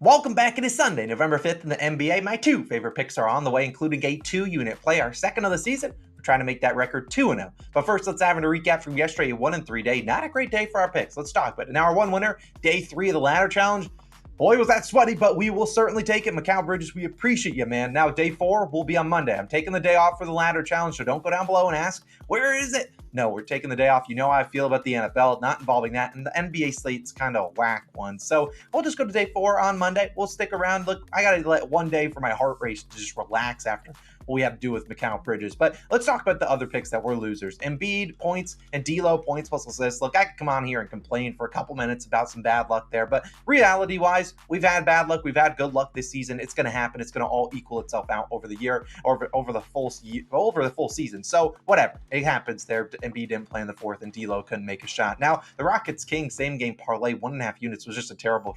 Welcome back. It is Sunday, November 5th in the NBA. My two favorite picks are on the way, including a two-unit play, our second of the season. We're trying to make that record 2-0. But first, let's have a recap from yesterday, a 1-3 day. Not a great day for our picks. Let's talk about it. Now, our one winner, day 3 of the ladder challenge. Boy, was that sweaty, but we will certainly take it. Mikal Bridges, we appreciate you, man. Now, day 4 will be on Monday. I'm taking the day off for the ladder challenge, so don't go down below and ask, where is it? No, we're taking the day off. You know how I feel about the NFL, not involving that. And the NBA slate's kind of a whack one. So we'll just go to day 4 on Monday. We'll stick around. Look, I got to let one day for my heart rate to just relax after what we have to do with Mikal Bridges. But let's talk about the other picks that were losers. Embiid, points, and D'Lo, points plus assists. Look, I could come on here and complain for a couple minutes about some bad luck there. But reality-wise, we've had bad luck. We've had good luck this season. It's going to happen. It's going to all equal itself out over the year, over the full season. So whatever. It happens there. Embiid didn't play in the fourth, and D'Lo couldn't make a shot. Now, the Rockets-Kings same-game parlay, 1.5 units, was just a terrible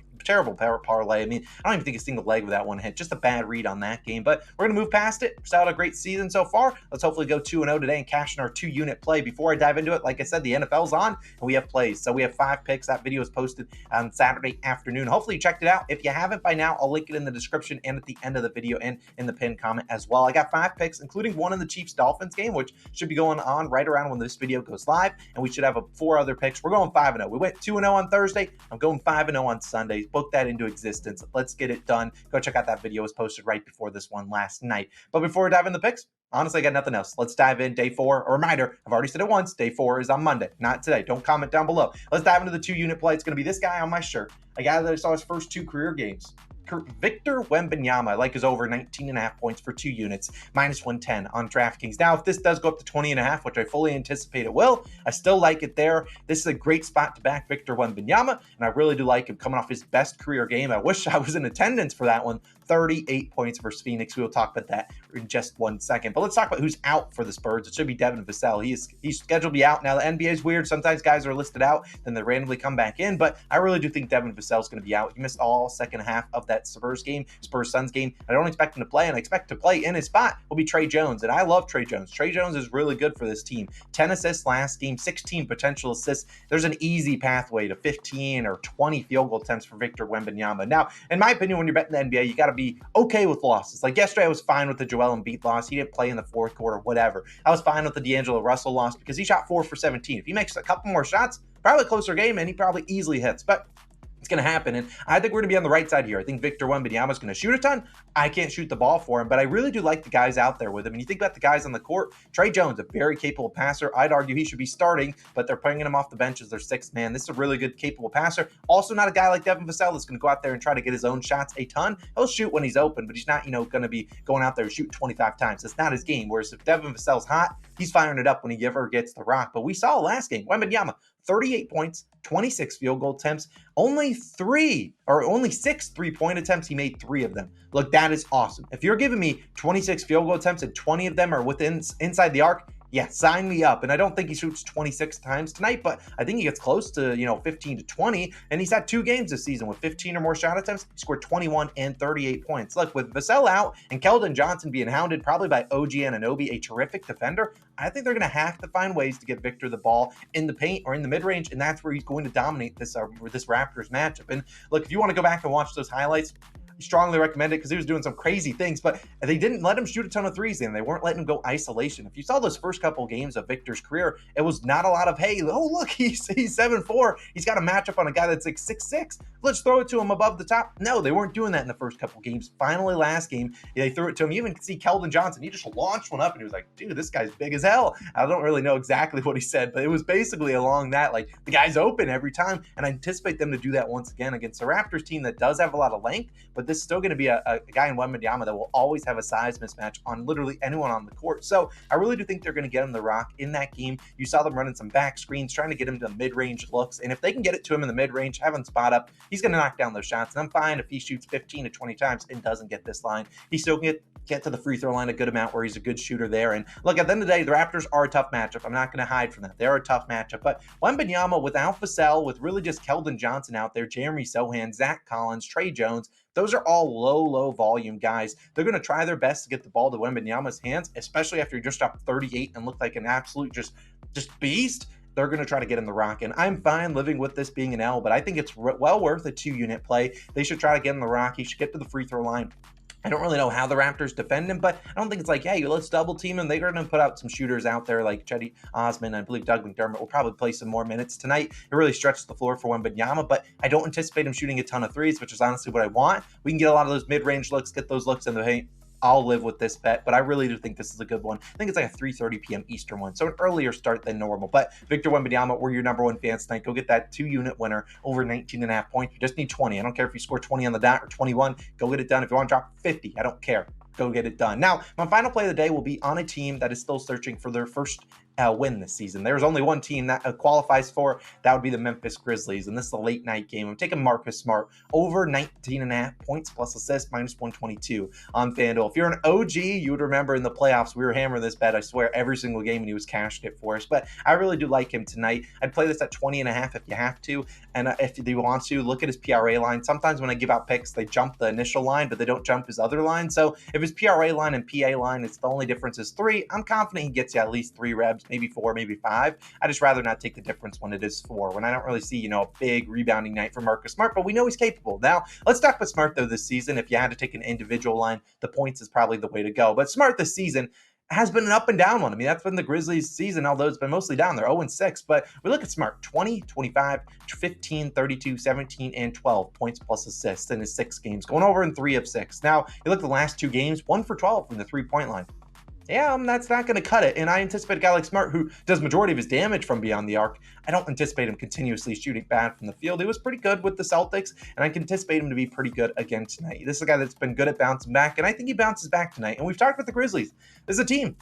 parlay. I mean, I don't even think a single leg of that one hit. Just a bad read on that game. But we're going to move past it. We've had a great season so far. Let's hopefully go 2-0 today and cash in our two-unit play. Before I dive into it, like I said, the NFL's on, and we have plays. So we have 5 picks. That video is posted on Saturday afternoon. Hopefully you checked it out. If you haven't by now, I'll link it in the description and at the end of the video and in the pinned comment as well. I got 5 picks, including one in the Chiefs-Dolphins game, which should be going on right around when this video goes live, and we should have 4 other picks. We're going 5-0. We went 2-0 on Thursday. I'm going 5-0 on Sunday. Book that into existence. Let's get it done. Go check out that video. It was posted right before this one last night. But before we dive in the picks, honestly, I got nothing else. Let's dive in. Day 4. A reminder, I've already said it once. Day 4 is on Monday, not today. Don't comment down below. Let's dive into the two-unit play. It's going to be this guy on my shirt. A guy that I saw his first 2 career games. Victor Wembanyama, I like his over 19.5 points for 2 units, -110 on DraftKings. Now, if this does go up to 20.5, which I fully anticipate it will, I still like it there. This is a great spot to back Victor Wembanyama, and I really do like him coming off his best career game. I wish I was in attendance for that one. 38 points versus Phoenix. We will talk about that in just 1 second. But let's talk about who's out for the Spurs. It should be Devin Vassell. He's scheduled to be out. Now, the NBA is weird. Sometimes guys are listed out, then they randomly come back in. But I really do think Devin Vassell is going to be out. He missed all second half of that Spurs-Suns game. I don't expect him to play, and I expect to play in his spot will be Trey Jones. And I love Trey Jones. Trey Jones is really good for this team. 10 assists last game, 16 potential assists. There's an easy pathway to 15 or 20 field goal attempts for Victor Wembanyama. Now, in my opinion, when you're betting the NBA, you got to be okay with losses. Like yesterday, I was fine with the Joel Embiid loss. He didn't play in the fourth quarter, whatever. I was fine with the D'Angelo Russell loss because he shot 4 for 17. If he makes a couple more shots, probably a closer game, and he probably easily hits. But it's going to happen, and I think we're going to be on the right side here. I think Victor Wembanyama is going to shoot a ton. I can't shoot the ball for him, but I really do like the guys out there with him. And you think about the guys on the court, Trey Jones, a very capable passer. I'd argue he should be starting, but they're bringing him off the bench as their 6th man. This is a really good, capable passer. Also not a guy like Devin Vassell that's going to go out there and try to get his own shots a ton. He'll shoot when he's open, but he's not, going to be going out there and shoot 25 times. That's not his game. Whereas if Devin Vassell's hot, he's firing it up when he ever gets the rock. But we saw last game, Wembanyama, 38 points, 26 field goal attempts, only 6 3-point attempts. He made 3 of them. Look, that is awesome. If you're giving me 26 field goal attempts and 20 of them are inside the arc, yeah, sign me up. And I don't think he shoots 26 times tonight, but I think he gets close to, 15 to 20. And he's had 2 games this season with 15 or more shot attempts. He scored 21 and 38 points. Look, with Vassell out and Keldon Johnson being hounded probably by OG Anunoby, a terrific defender, I think they're going to have to find ways to get Victor the ball in the paint or in the mid-range, and that's where he's going to dominate this Raptors matchup. And look, if you want to go back and watch those highlights, strongly recommend it because he was doing some crazy things, but they didn't let him shoot a ton of threes and they weren't letting him go isolation. If you saw those first couple games of Victor's career, it was not a lot of, hey, oh, look, he's 7'4". He's got a matchup on a guy that's like 6'6". Let's throw it to him above the top. No, they weren't doing that in the first couple games. Finally, last game, they threw it to him. You even see Keldon Johnson. He just launched one up and he was like, dude, this guy's big as hell. I don't really know exactly what he said, but it was basically along that, like, the guy's open every time, and I anticipate them to do that once again against the Raptors team that does have a lot of length, but this is still going to be a guy in Wembanyama that will always have a size mismatch on literally anyone on the court. So I really do think they're going to get him the rock in that game. You saw them running some back screens, trying to get him to mid-range looks. And if they can get it to him in the mid-range, have him spot up, he's going to knock down those shots. And I'm fine if he shoots 15 to 20 times and doesn't get this line. He still can get to the free throw line a good amount where he's a good shooter there. And look, at the end of the day, the Raptors are a tough matchup. I'm not going to hide from that. They're a tough matchup. But Wembanyama without Vassell, with really just Keldon Johnson out there, Jeremy Sohan, Zach Collins, Trey Jones, those are all low volume guys. They're going to try their best to get the ball to Wembanyama's hands, especially after he just dropped 38 and looked like an absolute just beast. they're going to try to get in the rock. And I'm fine living with this being an L, but I think it's well worth a 2-unit play. They should try to get in the rock. He should get to the free throw line. I don't really know how the Raptors defend him, but I don't think it's like, hey, let's double team him. They're going to put out some shooters out there like Cedi Osman. I believe Doug McDermott will probably play some more minutes tonight. It really stretches the floor for Wembanyama, but I don't anticipate him shooting a ton of threes, which is honestly what I want. We can get a lot of those mid-range looks, get those looks in the paint. I'll live with this bet, but I really do think this is a good one. I think it's like a 3:30 p.m. Eastern one, so an earlier start than normal. But Victor Wembanyama, we're your number one fans tonight. Go get that 2-unit winner over 19.5 points. You just need 20. I don't care if you score 20 on the dot or 21. Go get it done. If you want to drop 50, I don't care. Go get it done. Now, my final play of the day will be on a team that is still searching for their first win this season. There's only one team that qualifies for, that would be the Memphis Grizzlies, and this is a late night game. I'm taking Marcus Smart over 19.5 points plus assists minus 122 on FanDuel. If you're an OG, you would remember in the playoffs we were hammering this bet, I swear, every single game, and he was cashing it for us. But I really do like him tonight. I'd play this at 20.5 if you have to, and if you want to, look at his PRA line. Sometimes when I give out picks, they jump the initial line, but they don't jump his other line. So if his PRA line and PA line, it's the only difference is 3, I'm confident he gets you at least 3 reps, maybe 4, maybe 5. I just rather not take the difference when it is 4, when I don't really see, a big rebounding night for Marcus Smart, but we know he's capable. Now, let's talk about Smart, though, this season. If you had to take an individual line, the points is probably the way to go. But Smart this season has been an up and down one. I mean, that's been the Grizzlies season, although it's been mostly down. They're 0-6, but we look at Smart, 20, 25, 15, 32, 17, and 12 points plus assists in his 6 games, going over in 3 of 6. Now, you look at the last 2 games, 1 for 12 from the 3-point line. Yeah, that's not going to cut it. And I anticipate a guy like Smart, who does majority of his damage from beyond the arc, I don't anticipate him continuously shooting bad from the field. He was pretty good with the Celtics, and I can anticipate him to be pretty good again tonight. This is a guy that's been good at bouncing back, and I think he bounces back tonight. And we've talked about the Grizzlies. This is a team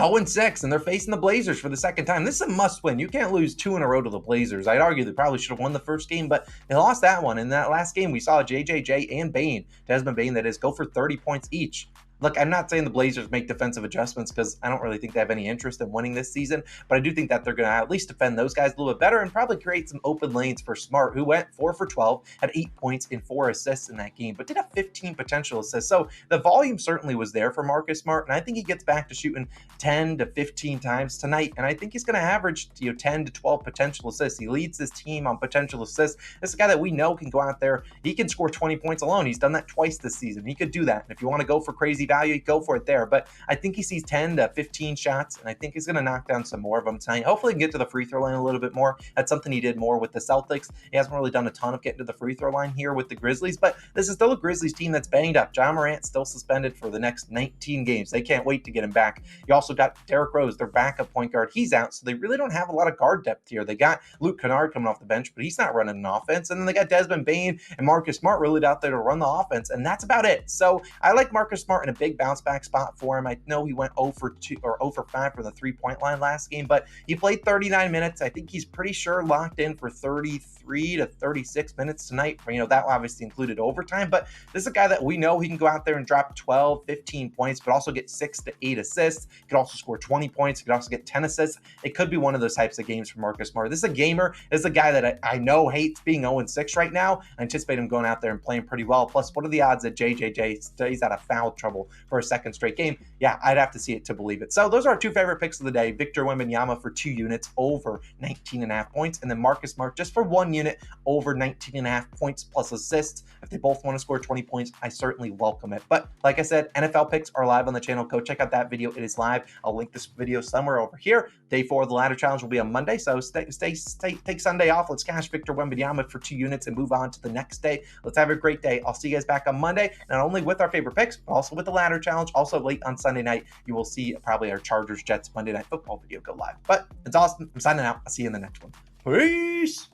0-6, and they're facing the Blazers for the second time. This is a must-win. You can't lose 2 in a row to the Blazers. I'd argue they probably should have won the first game, but they lost that one. In that last game, we saw JJJ and Desmond Bane, that is, go for 30 points each. Look, I'm not saying the Blazers make defensive adjustments because I don't really think they have any interest in winning this season, but I do think that they're going to at least defend those guys a little bit better and probably create some open lanes for Smart, who went 4 for 12, had 8 points and 4 assists in that game, but did have 15 potential assists. So the volume certainly was there for Marcus Smart, and I think he gets back to shooting 10 to 15 times tonight, and I think he's going to average 10 to 12 potential assists. He leads this team on potential assists. This is a guy that we know can go out there. He can score 20 points alone. He's done that twice this season. He could do that. And if you want to go for crazy value, go for it there. But I think he sees 10 to 15 shots, and I think he's going to knock down some more of them tonight. Hopefully he can get to the free throw line a little bit more. That's something he did more with the Celtics. He hasn't really done a ton of getting to the free throw line here with the Grizzlies, but this is still a Grizzlies team that's banged up. Ja Morant still suspended for the next 19 games. They can't wait to get him back. You also got Derrick Rose, their backup point guard. He's out, so they really don't have a lot of guard depth here. They got Luke Kennard coming off the bench, but he's not running an offense. And then they got Desmond Bane and Marcus Smart really out there to run the offense, and that's about it. So I like Marcus Smart in a big bounce back spot for him. I know he went 0 for 2 or 0 for 5 from the 3-point line last game, but he played 39 minutes. I think he's pretty sure locked in for 33 to 36 minutes tonight. That obviously included overtime, but this is a guy that we know he can go out there and drop 12, 15 points, but also get 6 to 8 assists. He could also score 20 points. He could also get 10 assists. It could be one of those types of games for Marcus Smart. This is a gamer. This is a guy that I know hates being 0-6 right now. I anticipate him going out there and playing pretty well. Plus, what are the odds that JJJ stays out of foul trouble for a second straight game? Yeah, I'd have to see it to believe it. So those are our 2 favorite picks of the day. Victor Wembanyama for 2 units over 19.5 points, and then Marcus Smart just for 1 unit over 19.5 points plus assists. If they both want to score 20 points, I certainly welcome it. But like I said, NFL picks are live on the channel. Go check out that video. It is live. I'll link this video somewhere over here. Day 4 of the ladder challenge will be on Monday, so take Sunday off. Let's cash Victor Wembanyama for 2 units and move on to the next day. Let's have a great day. I'll see you guys back on Monday, not only with our favorite picks, but also with the ladder challenge. Also late on Sunday night, you will see probably our Chargers Jets Monday Night Football video go live. But it's awesome. I'm signing out. I'll see you in the next one. Peace.